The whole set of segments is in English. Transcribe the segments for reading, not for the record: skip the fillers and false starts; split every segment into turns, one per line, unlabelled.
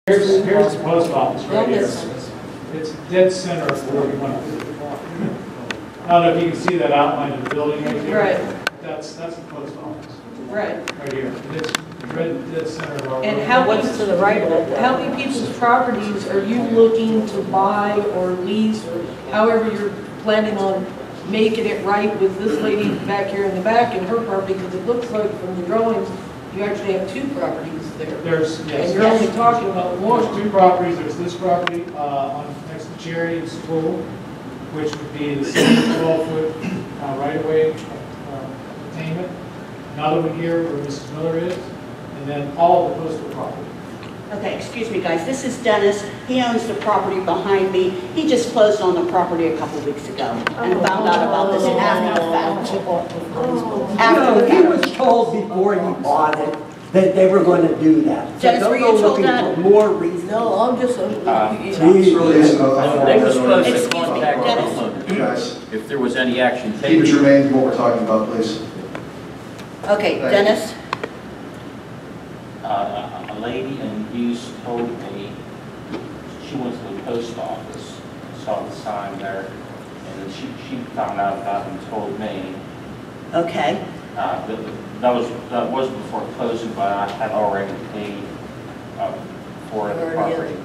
Here's the post office right here. It's dead center of where we want to be. I don't know if you can see that outline of the building right here.
Right.
That's the post office.
Right.
Right here. It's dead center of our.
And what's to the right of it? How many people's properties are you looking to buy or lease, or however you're planning on making it right with this lady back here in the back and her property? Because it looks like from the drawings, you actually have two properties there.
Yes.
And you're only talking about one.
There's two properties. There's this property next to Cherry and School, which would be the same 12-foot right-of-way attainment. Another one here where Mrs. Miller is, and then all of the postal property.
Okay, excuse me, guys. This is Dennis. He owns the property behind me. He just closed on the property a couple weeks ago and found out about this after the fact.
No, he was told before he bought it that they were going to do that. So
Dennis, were you told
looking
that?
for more reasons.
No, I'm just.
Geez.
They were supposed to
Excuse me,
contact the
Dennis.
homeowners if there was any action
Keep
taken.
it germane to what we're talking about, please.
Okay, Dennis.
A lady in Hughes told me she went to the post office, saw the sign there, and then she found out about it and told me.
Okay.
That was before closing, but I had already paid for the property.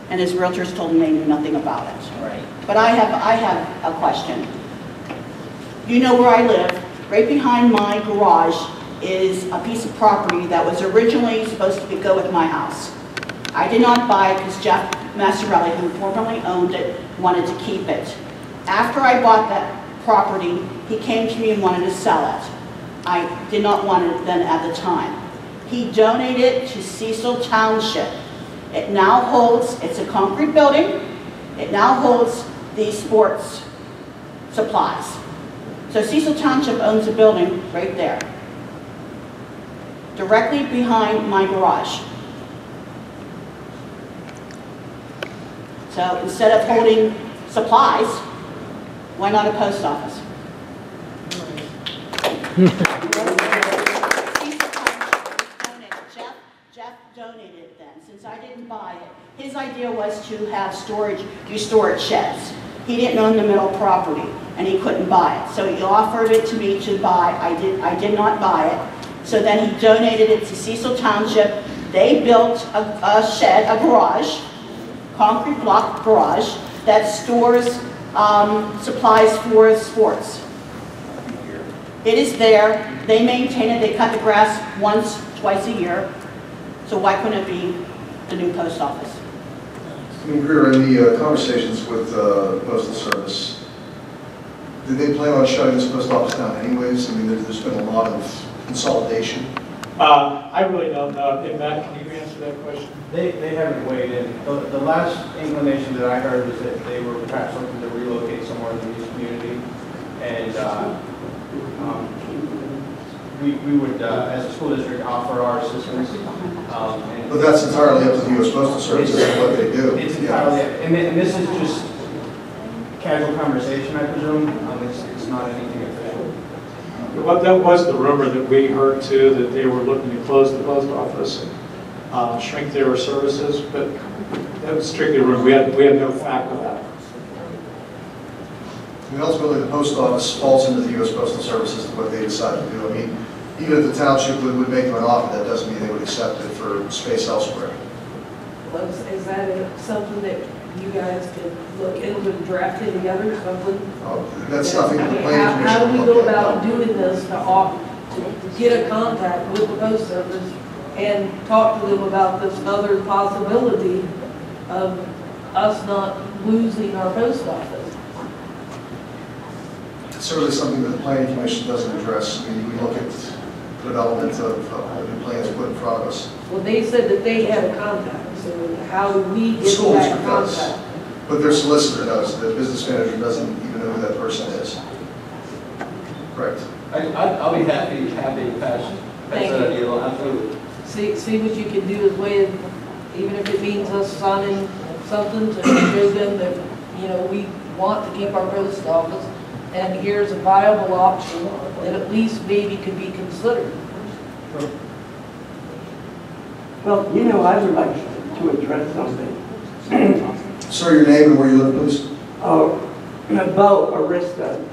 And his realtors told him they knew nothing about it.
Right.
But I have a question. You know where I live. Right behind my garage is a piece of property that was originally supposed to go with my house. I did not buy it because Jeff Massarelli, who formerly owned it, wanted to keep it. After I bought that property, he came to me and wanted to sell it. I did not want it then at the time. He donated it to Cecil Township. It now holds, it's a concrete building, it now holds the sports supplies. So Cecil Township owns a building right there, directly behind my garage. So instead of holding supplies, why not a post office? Jeff donated it then, since I didn't buy it. His idea was to have storage, do storage sheds. He didn't own the middle property, and he couldn't buy it. So he offered it to me to buy. I did not buy it. So then he donated it to Cecil Township. They built a shed, a garage, concrete block garage, that stores supplies for sports. It is there. They maintain it. They cut the grass once, twice a year. So why couldn't it be the new post office?
I mean, Greer, in the conversations with the Postal Service, did they plan on shutting this post office down anyways? I mean, there's been a lot of consolidation.
I really don't know. Hey, Matt, can you answer that question?
They haven't weighed in. The last inclination that I heard was that they were perhaps looking to relocate somewhere in the East community. And we would, as a school district, offer our assistance.
But that's entirely up to the U.S. Postal Service and what they do.
It's entirely, and this is just casual conversation, I presume. It's not anything official.
Well, that was the rumor that we heard too, that they were looking to close the post office and shrink their services, but that was strictly a rumor. We had no fact of that.
I mean, ultimately, the post office falls into the U.S. Postal Service as to what they decide to do. I mean, even if the township would make them an offer, that doesn't mean they would accept it for space elsewhere.
Is that something that you guys could look into drafting together or something?
That's nothing that the
I mean,
planning commission
how do we
would
go
look at.
about doing this to get a contact with the post service and talk to them about this other possibility of us not losing our post office?
It's certainly something that the planning commission doesn't address. I mean, we look at the development of the new plans put in front of us.
Well, they said that they had a contact, so how do we
The
get
school
that
district does,
contact?
but their solicitor does. The business manager doesn't even know who that person is. Correct.
I'll be happy to pass
Thank
that
you.
deal, absolutely.
See what you can do as way, even if it means us signing something to show them that, you know, we want to keep our post office, and here's a viable option that at least maybe could be considered.
Well, you know, I would like to address something.
Sir, your name and where you live, please?
Bo Arista,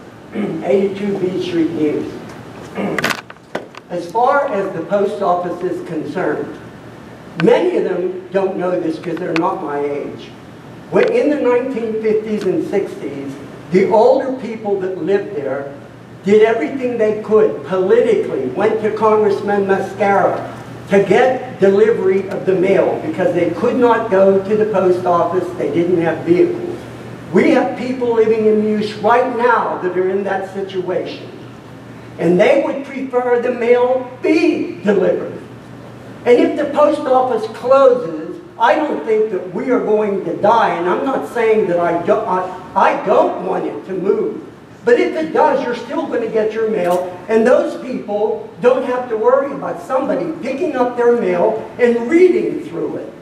82 B Street News. As far as the post office is concerned, many of them don't know this because they're not my age. When in the 1950s and 60s, the older people that lived there did everything they could politically, went to Congressman Mascara to get delivery of the mail because they could not go to the post office, they didn't have vehicles. We have people living in Muse right now that are in that situation. And they would prefer the mail be delivered. And if the post office closes, I don't think that we are going to die. And I'm not saying that I don't want it to move. But if it does, you're still going to get your mail. And those people don't have to worry about somebody picking up their mail and reading through it.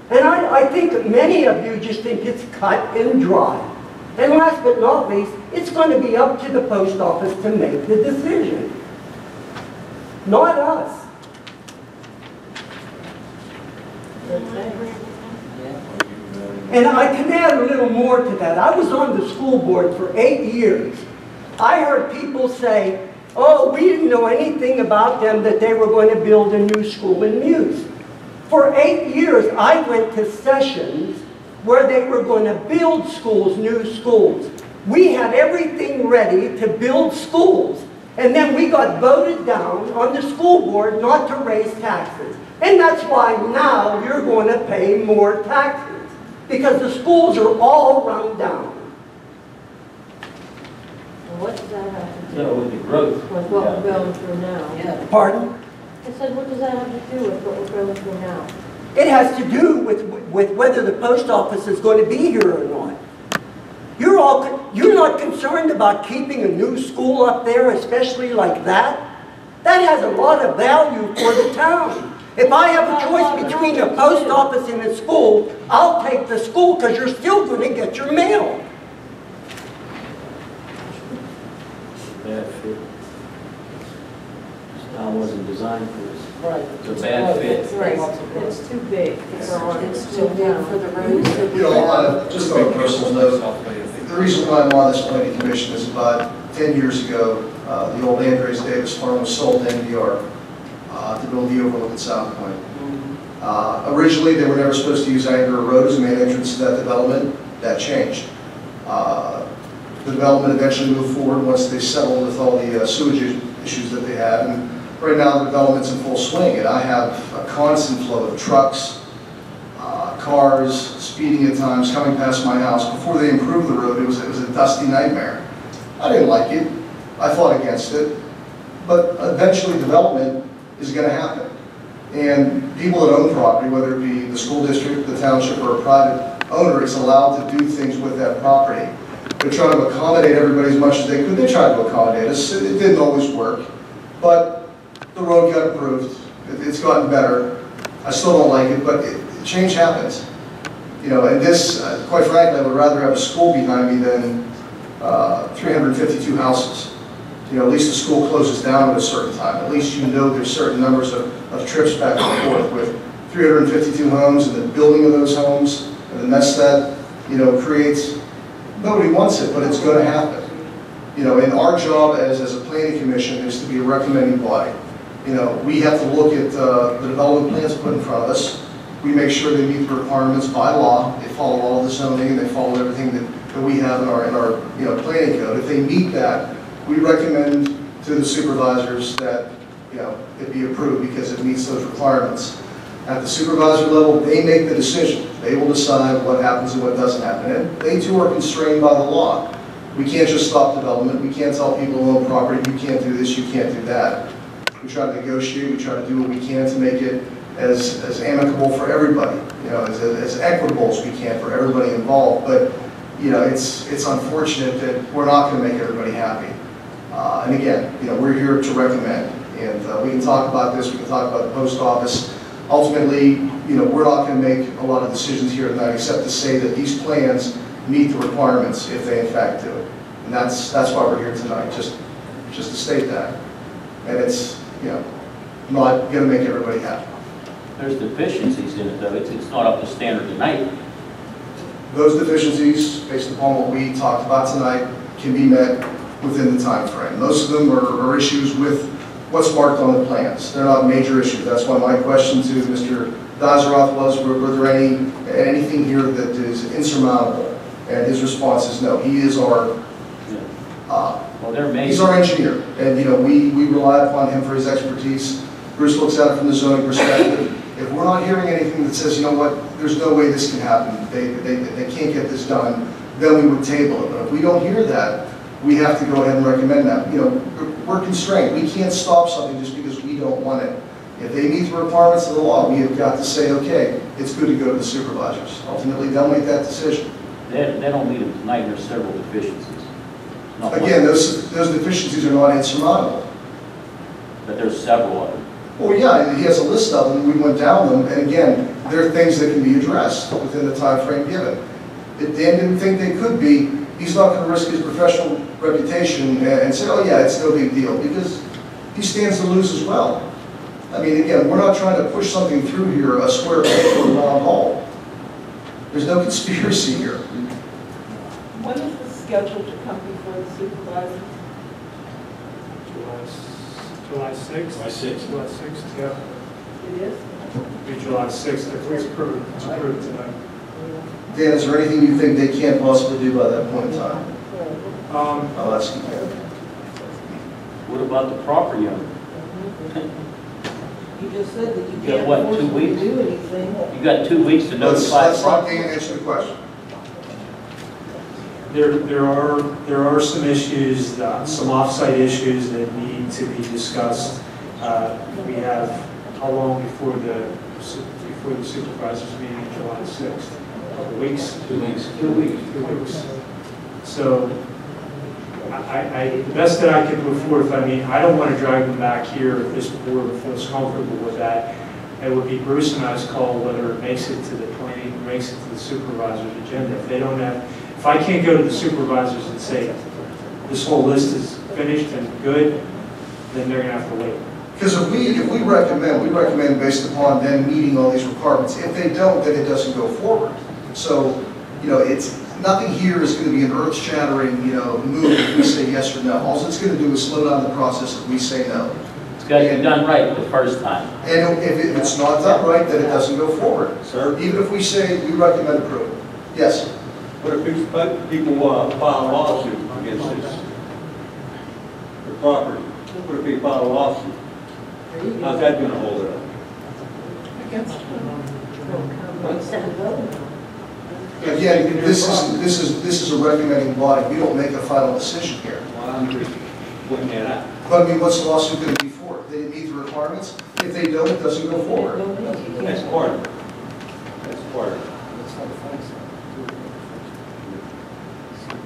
And I think that many of you just think it's cut and dry. And last but not least, it's going to be up to the post office to make the decision. Not us. And I can add a little more to that. I was on the school board for 8 years. I heard people say, oh, we didn't know anything about them that they were going to build a new school in Muse. For 8 years, I went to sessions where they were going to build schools, new schools. We had everything ready to build schools. And then we got voted down on the school board not to raise taxes. And that's why now you're going to pay more taxes. Because the schools are all run down.
What does that have to do
So with the growth.
with what we're going through now?
Yeah.
Pardon?
I said, what does that have to do with what we're going through now?
It has to do with whether the post office is going to be here or not. You're not concerned about keeping a new school up there, especially like that? That has a lot of value for the town. If I have a choice between a post office and a school, I'll take the school because you're still going to get your mail.
Bad fit. This town wasn't designed for this.
Right.
It's a bad fit.
Right, it's too big.
It's too big for the roads.
You know, just on a personal note, the reason why I'm on this planning commission is about 10 years ago, the old Andres Davis farm was sold to NDR to build the overlook at South Point. Originally, they were never supposed to use Anger Road as the main entrance to that development. That changed. The development eventually moved forward once they settled with all the sewage issues that they had. And right now, the development's in full swing, and I have a constant flow of trucks, cars, speeding at times, coming past my house. Before they improved the road, it was a dusty nightmare. I didn't like it. I fought against it. But eventually, development is going to happen. And people that own property, whether it be the school district, the township, or a private owner, is allowed to do things with that property. They're trying to accommodate everybody as much as they could. They tried to accommodate us. It didn't always work. But the road got improved. It's gotten better. I still don't like it, but change happens. You know, and this, quite frankly, I would rather have a school behind me than 352 houses. You know, at least the school closes down at a certain time. At least you know there's certain numbers of trips back and forth. With 352 homes and the building of those homes and the mess that, you know, creates, nobody wants it, but it's going to happen. You know, and our job as a planning commission is to be a recommending body. You know, we have to look at the development plans put in front of us. We make sure they meet the requirements by law. They follow all the zoning and they follow everything that we have in our you know, planning code. If they meet that, we recommend to the supervisors that, you know, it be approved because it meets those requirements. At the supervisor level, they make the decision. They will decide what happens and what doesn't happen. And they too are constrained by the law. We can't just stop development. We can't tell people who own property, you can't do this, you can't do that. We try to negotiate, we try to do what we can to make it as amicable for everybody, you know, as equitable as we can for everybody involved. But, you know, it's unfortunate that we're not going to make everybody happy. And again, you know, we're here to recommend. And we can talk about this, we can talk about the post office. Ultimately, you know, we're not going to make a lot of decisions here tonight except to say that these plans meet the requirements if they in fact do. And that's why we're here tonight, just to state that. And it's, you know, not going to make everybody happy.
There's deficiencies in it though, it's not up to standard tonight.
Those deficiencies, based upon what we talked about tonight, can be met within the time frame. Most of them are issues with what's marked on the plans. They're not major issues. That's why my question to Mr. Dazaroff was, were there anything here that is insurmountable? And his response is no. He is our
Well, there may.
he's our engineer, and we rely upon him for his expertise. Bruce looks at it from the zoning perspective. If we're not hearing anything that says, you know what, there's no way this can happen, they can't get this done, then we would table it. But if we don't hear that, we have to go ahead and recommend that. We're constrained. We can't stop something just because we don't want it. If they meet the requirements of the law, we have got to say, okay, it's good to go to the supervisors. Ultimately, they'll make that decision.
They don't meet them tonight, there's several deficiencies. Not one.
Again, those deficiencies are not insurmountable.
But there's several of them.
Well, yeah, he has a list of them, we went down them, and again, there are things that can be addressed within the time frame given. If Dan didn't think they could be, he's not going to risk his professional reputation and say, oh yeah, it's no big deal, because he stands to lose as well. I mean, again, we're not trying to push something through here, a square peg or a round hole. There's no conspiracy here.
When is this scheduled to come before the supervisor?
July 6th?
July 6th.
July 6th, yeah.
It is?
It'll be July 6th, if it's approved tonight.
Dan, is there anything you think they can't possibly do by that point in time? I'll ask you.
What about the property owner?
You just said that you
You got
can't
what,
force
2
them to
weeks?
do anything.
You got 2 weeks to
Let's
notify the
let
property.
Dan answer the question.
There are some issues, some off-site issues that need to be discussed. We have, how long before the supervisors meeting on July 6th? A couple weeks?
2 weeks.
2 weeks. 2 weeks. So, the best that I can move forward, I don't want to drag them back here if this board feels comfortable with that. It would be Bruce and I's call whether it makes it to the planning, makes it to the supervisor's agenda. If they don't have, if I can't go to the supervisors and say, this whole list is finished and good, then they're going to have to wait.
Because if we recommend based upon them meeting all these requirements. If they don't, then it doesn't go forward. So, it's nothing here is going to be an earth-shattering, move if we say yes or no. All it's going to do is slow down the process if we say no.
It's got to be done right the first time.
And if it's not done right, then it doesn't go forward.
Sir?
Even if we say we recommend approval. Yes.
What if people file a lawsuit against this? The property? What if they file a lawsuit? How's that going to hold it up?
Again, this is a recommending body. We don't make a final decision here.
Well, I'm just pointing that out.
But what's the lawsuit going to be for? They didn't meet the requirements? If they don't, it doesn't go forward.
That's part of it. That's part of it.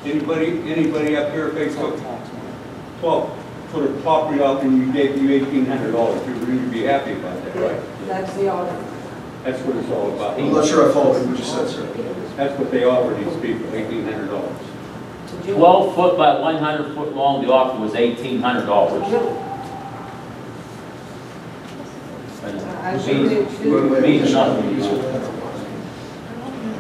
Anybody up here, if they took 12 foot of property off and you gave you $1,800, you'd really be happy about that, right?
That's the offer.
That's what it's all about.
I'm not sure I followed what you said, sir.
That's what they offer these people, $1,800.
12 foot by 100 foot long, the offer was $1,800.
I think it should.
Means nothing.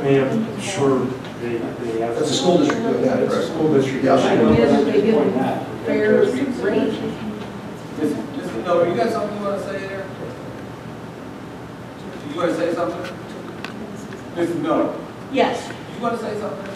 I'm sure they have.
That's a school district doing that,
It's a
correct?
school district.
Yeah.
I guess they get a fair rate.
No, you got something you want to say there? You want to say something? Mr. Miller,
Yes.
you want to say something?